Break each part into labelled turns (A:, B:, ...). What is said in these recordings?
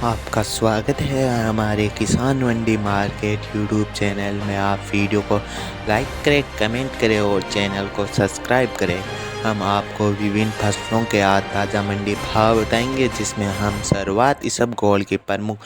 A: आपका स्वागत है हमारे किसान मंडी मार्केट यूट्यूब चैनल में। आप वीडियो को लाइक करें, कमेंट करें और चैनल को सब्सक्राइब करें। हम आपको विभिन्न फसलों के आज ताज़ा मंडी भाव बताएंगे, जिसमें हम शुरुआत इसबगोल की प्रमुख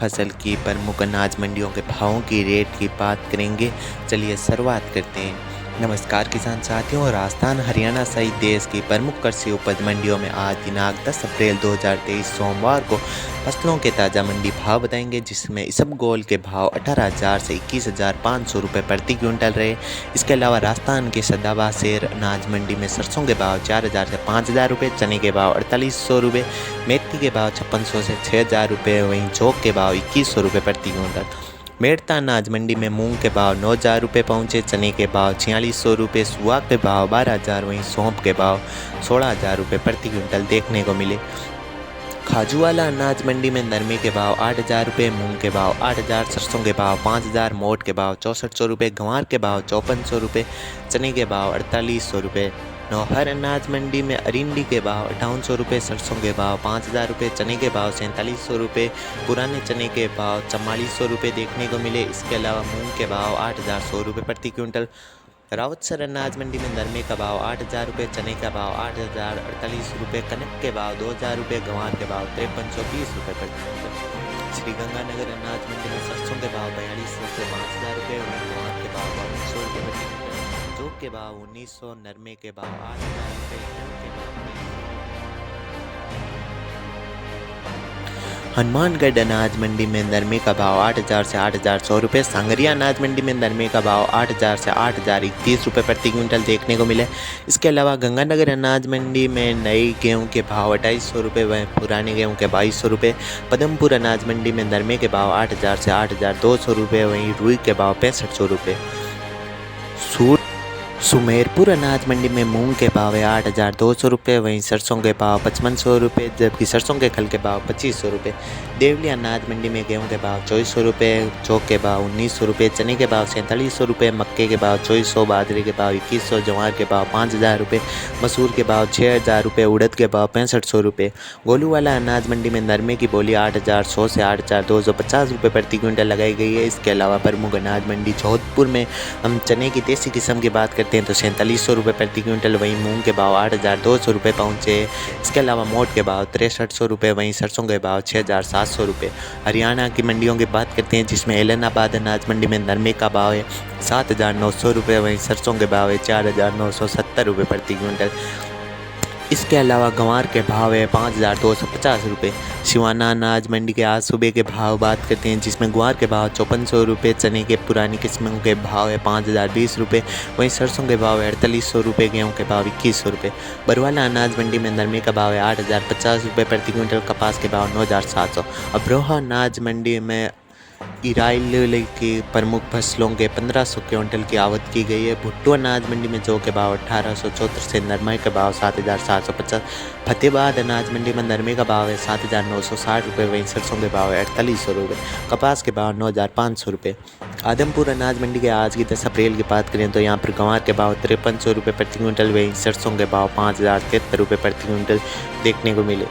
A: फसल की प्रमुख अनाज मंडियों के भावों की रेट की बात करेंगे। चलिए शुरुआत करते हैं। नमस्कार किसान साथियों, राजस्थान हरियाणा सहित देश की प्रमुख कृषि उपज मंडियों में आज दिनांक 10 अप्रैल 2023 सोमवार को फसलों के ताज़ा मंडी भाव बताएंगे, जिसमें इसबगोल के भाव 18,000 से 21,500 रुपये प्रति क्विंटल रहे। इसके अलावा राजस्थान के सदाबहार शेर अनाज मंडी में सरसों के भाव 4,000 से 5,000 रुपये, चने के भाव 4,800 रुपये, मेथी के भाव 5,600 से 6,000 रुपये, वहीं जौं के भाव 2,100 रुपये प्रति क्विंटल। मेड़ता अनाज मंडी में मूंग के भाव 9,000 रुपये पहुँचे, चने के भाव 4,600 रुपये, सुहा के भाव 12,000, वहीं सौंफ के भाव 16,000 रुपये प्रति क्विंटल देखने को मिले। खाजूवाला अनाज मंडी में नरमे के भाव 8,000 रुपये, मूंग के भाव 8,000, सरसों के भाव 5,000, मोट के भाव 6400 रुपये, गंवार के भाव 5400 रुपये, चने के भाव 4,800 रुपये। नौहर अनाज मंडी में अरिंडी के भाव 5800 रुपये, सरसों के भाव 5,000 रुपये, चने के भाव 4700 रुपये, पुराने चने के भाव 4400 रुपये देखने को मिले। इसके अलावा मूंग के भाव 8,100 रुपये प्रति क्विंटल। रावतसर अनाज मंडी में नरमे का भाव 8,000 रुपये, चने का भाव 8,048 रुपये, कनक के भाव 2,000 रुपये, गंवार के भाव 5320 रुपये प्रति क्विंटल। श्रीगंगानगर अनाज मंडी में सरसों के भाव 4,200 से 5,000 रुपये, गंवार के भाव 2,900 रुपये प्रति क्विंटल, जौ के भाव 1,900, नरमे के भाव 8,000 रुपये, गेहूं के भाव 2,900। हनुमानगढ़ अनाज मंडी में नरमे का भाव 8,000 से 8,100 रुपये, सांगरिया अनाज मंडी में नरमे का भाव 8,000 से 8,031 रुपये प्रति क्विंटल देखने को मिले। इसके अलावा गंगानगर अनाज मंडी में नए गेहूं के भाव 2,250 रुपये व पुराने गेहूं के 2,200 रुपये। पदमपुर अनाज मंडी में नरमे के भाव 8,000 से 8,200 रुपये, वहीं रुई के भाव 6500 रुपये। सुमेरपुर अनाज मंडी में मूंग के भाव है 8,200 रुपये, वहीं सरसों के भाव 5,500 रुपये, जबकि सरसों के खल के भाव 2,500 रुपये। देवली अनाज मंडी में गेहूं के भाव 2,400 रुपये, जौ के भाव 1,900 रुपये, चने के भाव 4,700 रुपये, मक्के के भाव 2,400, बाजरे के भाव 2,100, जवार के भाव 5,000 रुपये, मसूर के भाव 6,000 रुपये, उड़द के भाव 6500 रुपये। गोलूवाला अनाज मंडी में नरमे की बोली 8,100 से 8,250 रुपये प्रति क्विंटल लगाई गई है। इसके अलावा प्रमुख अनाज मंडी जोधपुर में हम चने की देसी किस्म की बात करते हैं तो 4,700 रुपये प्रति क्विंटल, वहीं मूंग के भाव 8,200 रुपये पहुँचे। इसके अलावा मोट के भाव 6,300 रुपये, वहीं सरसों के भाव 6,700 रुपये। हरियाणा की मंडियों की बात करते हैं, जिसमें एलनाबाद अनाज मंडी में नरमे का भाव है 7,900 रुपये, वहीं सरसों के भाव है 4,970 रुपये प्रति क्विंटल। इसके अलावा गंवार के भाव है 5,250 रुपये। सिवाना अनाज मंडी के आज सुबह के भाव बात करते हैं, जिसमें ग्वार के भाव 5,400 रुपये, चने के पुरानी किस्मों के भाव है 5,020 रुपये, वहीं सरसों के भाव है 4,800 रुपये, गेहूं के भाव 2,100 रुपये। बरवाला अनाज मंडी में नरमे का भाव है 8,050 रुपये प्रति क्विंटल, कपास के भाव 9,700। अब्रोहा अनाज मंडी में इराइल की प्रमुख फसलों के 1,500 क्विंटल की आवक की गई है। भुट्टो अनाज मंडी में जौ के भाव 1,874 से नरमे के भाव 7,750। फतेहाबाद अनाज मंडी में नरमे का भाव है 7,960 रुपये, वहीं सरसों के भाव है 4,800 रुपये, कपास के भाव 9,500 रुपये। आदमपुर अनाज मंडी के आज की 10 अप्रैल की बात करें तो यहाँ पर गंवार के भाव 5,300 रुपये प्रति क्विंटल, वहीं सरसों के भाव 5,073 रुपये प्रति क्विंटल देखने को मिले।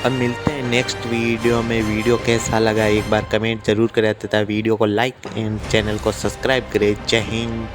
A: अब मिलते हैं नेक्स्ट वीडियो में। वीडियो कैसा लगा एक बार कमेंट जरूर करें तथा वीडियो को लाइक एंड चैनल को सब्सक्राइब करें। जय हिंद।